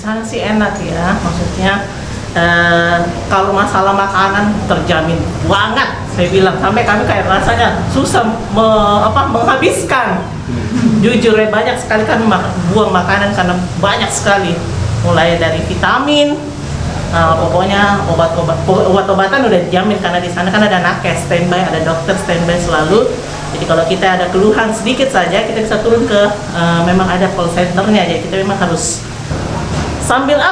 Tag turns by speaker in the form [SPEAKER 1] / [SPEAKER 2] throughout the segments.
[SPEAKER 1] sana sih enak ya, maksudnya kalau masalah makanan terjamin banget, saya bilang. Sampai kami kayak rasanya susah menghabiskan. Jujur ya, banyak sekali kan buang makanan karena banyak sekali. Mulai dari vitamin, pokoknya obat-obatan udah dijamin karena di sana kan ada nakes standby, ada dokter standby selalu. Jadi kalau kita ada keluhan sedikit saja, kita bisa turun ke memang ada call centernya. Jadi kita memang harus sambil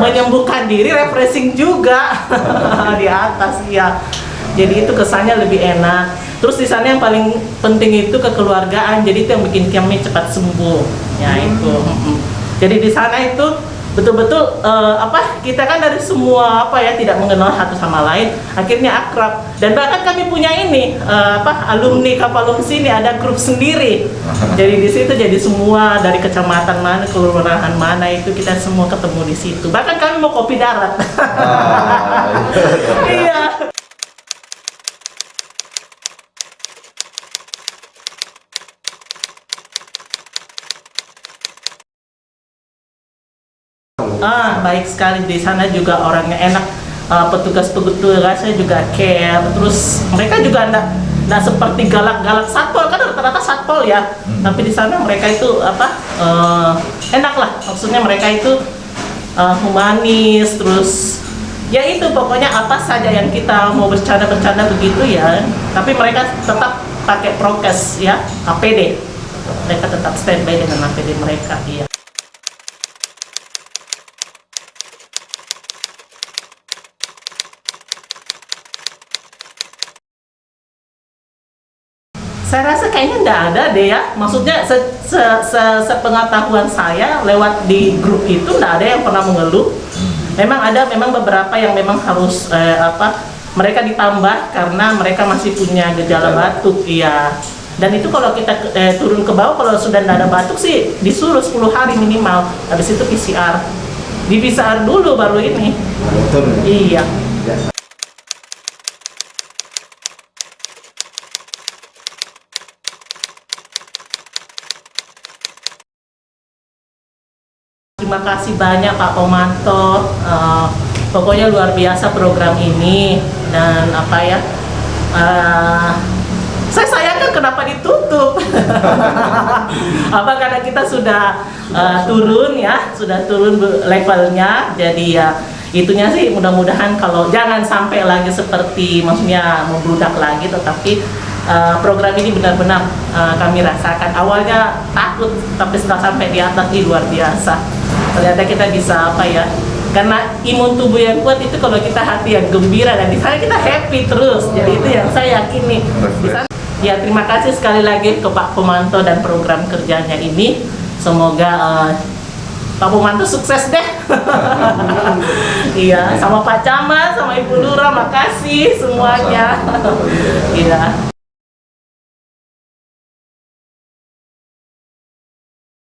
[SPEAKER 1] menyembuhkan diri, refreshing juga di atas ya. Jadi itu kesannya lebih enak. Terus di sana yang paling penting itu kekeluargaan. Jadi itu yang bikin kami cepat sembuh. Ya itu. Jadi di sana itu betul-betul kita kan dari semua tidak mengenal satu sama lain, akhirnya akrab. Dan bahkan kami punya ini alumni Kapalung sini ada grup sendiri. Jadi di situ jadi semua dari kecamatan mana, kelurahan mana itu kita semua ketemu di situ. Bahkan kami mau kopi darat. Iya. Baik sekali, di sana juga orangnya enak, petugasnya juga care, terus mereka juga enggak seperti galak-galak satpol, kan rata-rata satpol ya. Tapi di sana mereka itu enak lah, maksudnya mereka itu humanis, terus ya itu pokoknya apa saja yang kita mau bercanda-bercanda begitu ya, tapi mereka tetap pakai prokes ya, APD. Mereka tetap standby dengan APD mereka ya. Saya rasa kayaknya nggak ada deh ya, maksudnya sepengetahuan saya lewat di grup itu nggak ada yang pernah mengeluh. Memang beberapa yang memang harus mereka ditambah karena mereka masih punya gejala batuk, iya. Dan itu kalau kita turun ke bawah, kalau sudah nggak ada batuk sih disuruh 10 hari minimal, habis itu PCR. Di PCR dulu baru ini. Iya. Terima kasih banyak Pak Pomanto, pokoknya luar biasa program ini. Dan saya sayangkan kenapa ditutup. Karena kita sudah turun ya, sudah turun levelnya. Jadi ya itunya sih, mudah-mudahan kalau jangan sampai lagi seperti maksudnya membludak lagi, tetapi program ini benar-benar kami rasakan. Awalnya takut, tapi setelah sampai di atas ini luar biasa. Ternyata kita bisa karena imun tubuh yang kuat itu kalau kita hati yang gembira, dan di sana kita happy terus. Jadi itu yang saya yakini. Ya, terima kasih sekali lagi ke Pak Pomanto dan program kerjanya ini. Semoga Pak Pomanto sukses deh. Iya, sama Pak Camat, sama Ibu Lurah, makasih semuanya. Iya.